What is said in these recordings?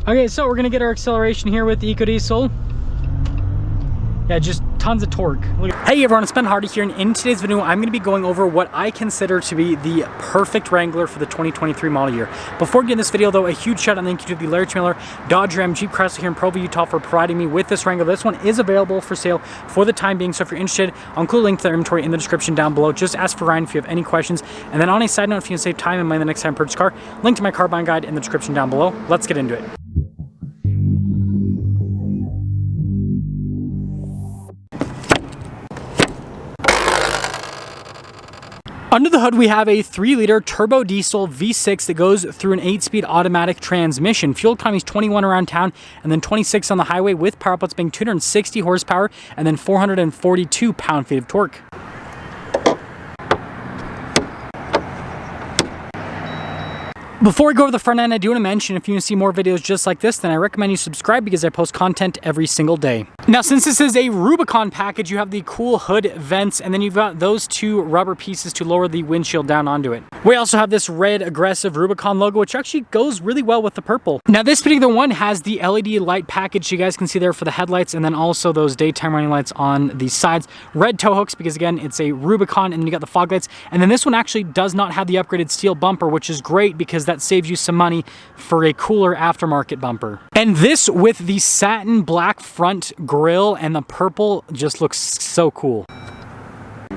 Okay, so we're gonna get our acceleration here with the EcoDiesel. Yeah, just tons of torque. Hey everyone, it's Ben Hardy here, and in today's video, I'm gonna be going over what I consider to be the perfect Wrangler for the 2023 model year. Before getting this video though, a huge shout out and thank you to the Larry Miller Dodge Ram Jeep Chrysler here in Provo, Utah for providing me with this Wrangler. This one is available for sale for the time being, so if you're interested, I'll include a link to their inventory in the description down below. Just ask for Ryan if you have any questions. And then on a side note, if you can save time and money the next time you purchase a car, link to my car buying guide in the description down below. Let's get into it. Under the hood, we have a 3-liter turbo diesel V6 that goes through an 8-speed automatic transmission. Fuel economy is 21 around town and then 26 on the highway, with power outputs being 260 horsepower and then 442 pound-feet of torque. Before we go to the front end, I do want to mention, if you want to see more videos just like this, then I recommend you subscribe because I post content every single day. Now, since this is a Rubicon package, you have the cool hood vents, and then you've got those two rubber pieces to lower the windshield down onto it. We also have this red aggressive Rubicon logo, which actually goes really well with the purple. Now, this particular one has the LED light package you guys can see there for the headlights, and then also those daytime running lights on the sides. Red tow hooks, because again, it's a Rubicon, and then you got the fog lights. And then this one actually does not have the upgraded steel bumper, which is great because that saves you some money for a cooler aftermarket bumper. And this with the satin black front grille and the purple just looks so cool.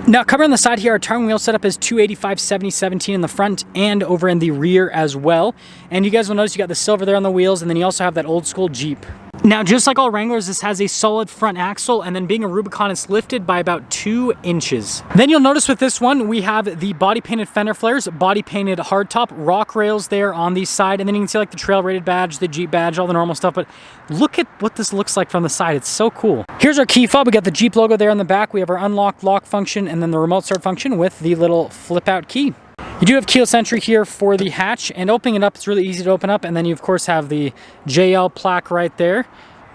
Now, cover on the side here, our tire wheel setup is 285/70/17 in the front and over in the rear as well. And you guys will notice you got the silver there on the wheels, and then you also have that old school Jeep. Now, just like all Wranglers, this has a solid front axle, and then being a Rubicon, it's lifted by about 2 inches. Then you'll notice with this one, we have the body painted fender flares, body painted hardtop, rock rails there on the side, and then you can see like the trail rated badge, the Jeep badge, all the normal stuff. But look at what this looks like from the side. It's so cool. Here's our key fob. We got the Jeep logo there on the back. We have our unlock lock function, and then the remote start function with the little flip out key. You do have keyless entry here for the hatch, and opening it up, it's really easy to open up. And then you of course have the JL plaque right there,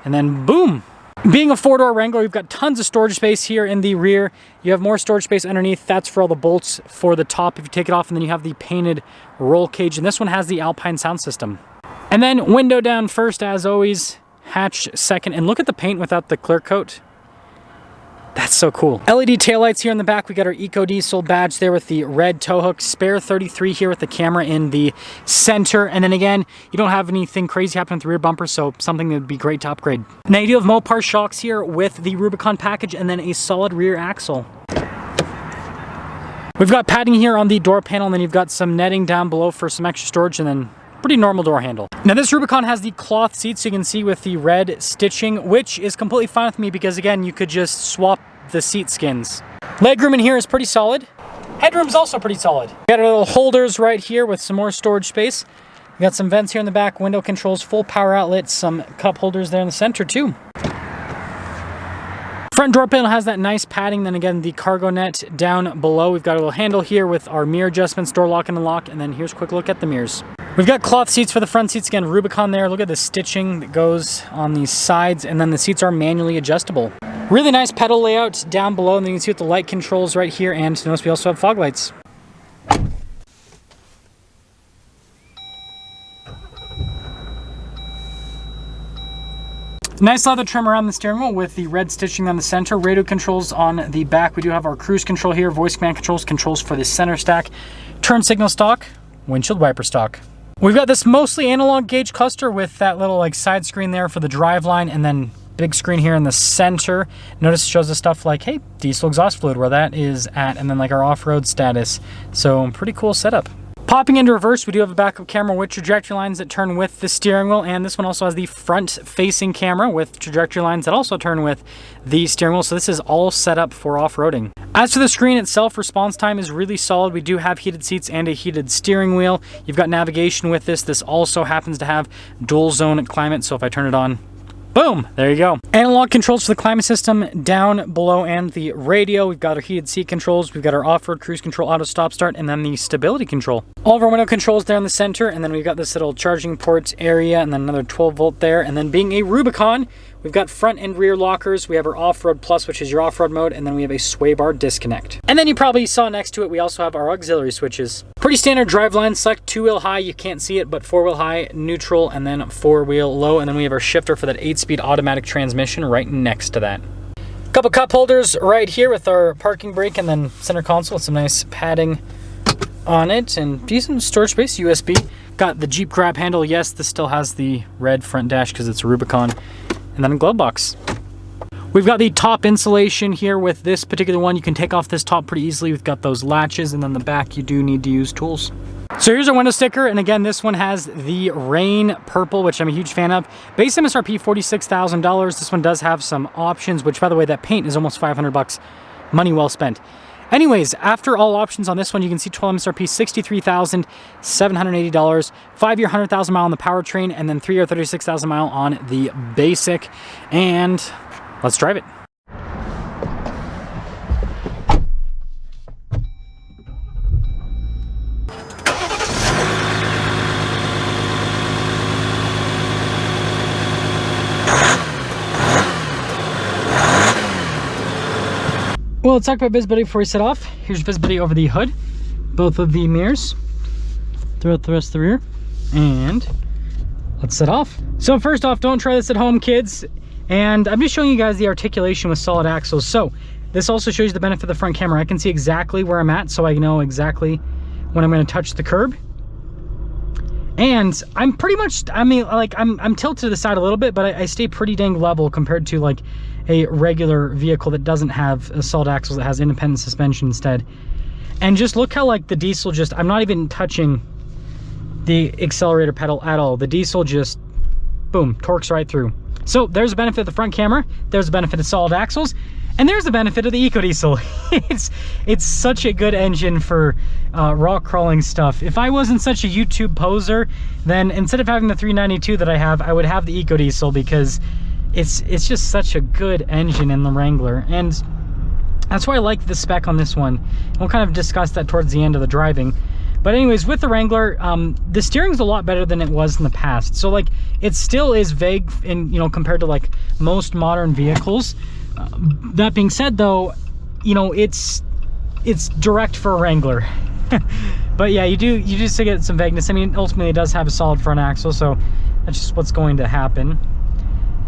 and then boom. Being a 4-door Wrangler, we've got tons of storage space here in the rear. You have more storage space underneath. That's for all the bolts for the top if you take it off, and then you have the painted roll cage, and this one has the Alpine sound system. And then window down first as always, hatch second, and look at the paint without the clear coat. That's so cool. LED taillights here in the back. We got our EcoDiesel badge there with the red tow hook. Spare 33 here with the camera in the center. And then again, you don't have anything crazy happening with the rear bumper, so something that would be great to upgrade. Now you do have Mopar shocks here with the Rubicon package, and then a solid rear axle. We've got padding here on the door panel, and then you've got some netting down below for some extra storage, and then pretty normal door handle. Now this Rubicon has the cloth seats, so you can see with the red stitching, which is completely fine with me because again, you could just swap the seat skins. Legroom in here is pretty solid. Headroom's also pretty solid. We got our little holders right here with some more storage space. We got some vents here in the back, window controls, full power outlets, some cup holders there in the center too. Front door panel has that nice padding, then again the cargo net down below. We've got a little handle here with our mirror adjustments, door lock and unlock, and then here's a quick look at the mirrors. We've got cloth seats for the front seats, again Rubicon there. Look at the stitching that goes on these sides, and then the seats are manually adjustable. Really nice pedal layout down below, and then you can see with the light controls right here, and notice we also have fog lights. Nice leather trim around the steering wheel with the red stitching on the center. Radio controls on the back. We do have our cruise control here, voice command controls, controls for the center stack, turn signal stock, windshield wiper stock. We've got this mostly analog gauge cluster with that little like side screen there for the drive line, and then big screen here in the center. Notice it shows us stuff like, hey, diesel exhaust fluid, where that is at, and then like our off-road status. So pretty cool setup. Popping into reverse, we do have a backup camera with trajectory lines that turn with the steering wheel, and this one also has the front-facing camera with trajectory lines that also turn with the steering wheel, so this is all set up for off-roading. As for the screen itself, response time is really solid. We do have heated seats and a heated steering wheel. You've got navigation with this. This also happens to have dual zone climate, so if I turn it on, boom, there you go. Analog controls for the climate system down below and the radio. We've got our heated seat controls, we've got our off-road cruise control, auto stop start, and then the stability control. All of our window controls there in the center, and then we've got this little charging ports area, and then another 12 volt there. And then being a Rubicon, we've got front and rear lockers. We have our off-road plus, which is your off-road mode, and then we have a sway bar disconnect. And then you probably saw next to it, we also have our auxiliary switches. Pretty standard driveline, select 2-wheel high, you can't see it, but 4-wheel high, neutral, and then 4-wheel low. And then we have our shifter for that 8-speed automatic transmission right next to that. Couple cup holders right here with our parking brake, and then center console with some nice padding on it, and decent storage space, USB. Got the Jeep grab handle. Yes, this still has the red front dash because it's a Rubicon. And then a glove box. We've got the top insulation here with this particular one. You can take off this top pretty easily. We've got those latches, and then the back you do need to use tools. So here's our window sticker, and again, this one has the rain purple, which I'm a huge fan of. Base MSRP $46,000. This one does have some options, which, by the way, that paint is almost 500 bucks. Money well spent. Anyways, after all options on this one, you can see total MSRP $63,780, 5-year 100,000 mile on the powertrain, and then 3-year 36,000 mile on the basic. And let's drive it. Well, let's talk about visibility before we set off. Here's visibility over the hood, both of the mirrors, throughout the rest of the rear, and let's set off. So first off, don't try this at home, kids. And I'm just showing you guys the articulation with solid axles. So this also shows you the benefit of the front camera. I can see exactly where I'm at, so I know exactly when I'm going to touch the curb. And I'm pretty much, I mean, like I'm tilted to the side a little bit, but I stay pretty dang level compared to like a regular vehicle that doesn't have a solid axles, that has independent suspension instead. And just look how like the diesel just, I'm not even touching the accelerator pedal at all. The diesel just, boom, torques right through. So there's a benefit of the front camera, there's a benefit of solid axles, and there's the benefit of the EcoDiesel. it's such a good engine for rock crawling stuff. If I wasn't such a YouTube poser, then instead of having the 392 that I have, I would have the EcoDiesel, because it's just such a good engine in the Wrangler. And that's why I like the spec on this one. We'll kind of discuss that towards the end of the driving. But anyways, with the Wrangler, the steering's a lot better than it was in the past. So like, it still is vague in, you know, compared to like most modern vehicles. That being said though, you know, it's direct for a Wrangler. But yeah, you just get some vagueness. I mean, ultimately it does have a solid front axle, so that's just what's going to happen.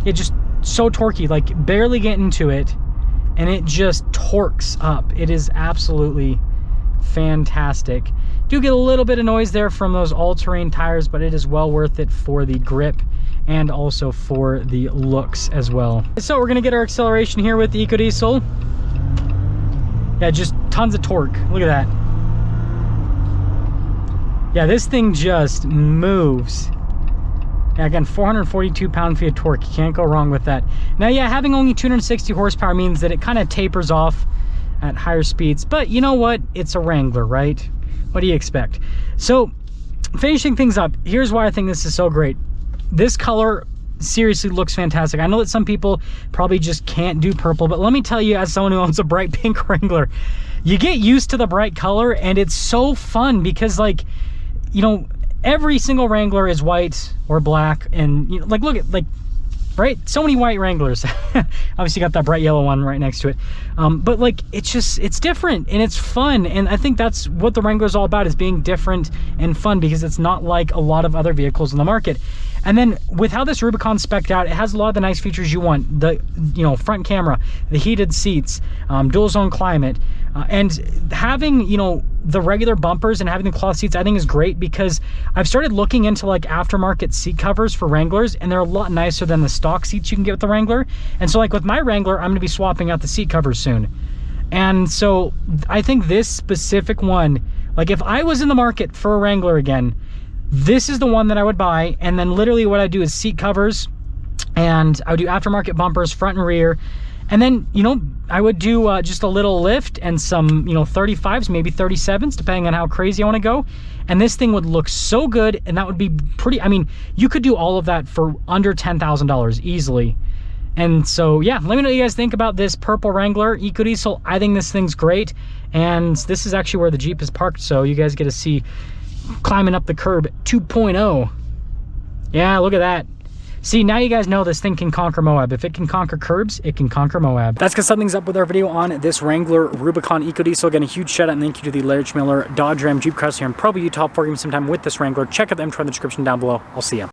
It just so torquey, like barely get into it, and it just torques up. It is absolutely fantastic. Do get a little bit of noise there from those all-terrain tires, but it is well worth it for the grip and also for the looks as well. So we're gonna get our acceleration here with the EcoDiesel. Yeah, just tons of torque. Look at that. Yeah, this thing just moves. Yeah, again, 442 pound-feet of torque. You can't go wrong with that. Now, yeah, having only 260 horsepower means that it kind of tapers off at higher speeds, but you know what? It's a Wrangler, right? What do you expect? So, finishing things up, here's why I think this is so great. This color seriously looks fantastic. I know that some people probably just can't do purple, but let me tell you, as someone who owns a bright pink Wrangler, you get used to the bright color, and it's so fun because, like, you know, every single Wrangler is white or black, and you know, like, look at, like, right, so many white Wranglers. Obviously got that bright yellow one right next to it, but like, it's just, it's different and it's fun. And I think that's what the Wrangler is all about, is being different and fun, because it's not like a lot of other vehicles in the market. And then with how this Rubicon spec'd out, it has a lot of the nice features you want. The, you know, front camera, the heated seats, dual zone climate, and having, you know, the regular bumpers and having the cloth seats, I think is great, because I've started looking into like aftermarket seat covers for Wranglers, and they're a lot nicer than the stock seats you can get with the Wrangler. And so like with my Wrangler, I'm going to be swapping out the seat covers soon. And so I think this specific one, like if I was in the market for a Wrangler again, this is the one that I would buy. And then literally what I do is seat covers, and I would do aftermarket bumpers, front and rear. And then, you know, I would do just a little lift and some, you know, 35s, maybe 37s, depending on how crazy I want to go. And this thing would look so good, and that would be pretty, I mean, you could do all of that for under $10,000 easily. And so yeah, let me know what you guys think about this purple Wrangler EcoDiesel. I think this thing's great, and this is actually where the Jeep is parked, so you guys get to see climbing up the curb 2.0. Yeah, look at that. See, now you guys know this thing can conquer Moab. If it can conquer curbs, it can conquer Moab. That's because something's up with our video on this Wrangler Rubicon EcoDiesel. Again, a huge shout out and thank you to the Larry Miller Dodge Ram Jeep Chrysler here in Provo, Utah for giving me some time with this Wrangler. Check out the info in the description down below. I'll see ya.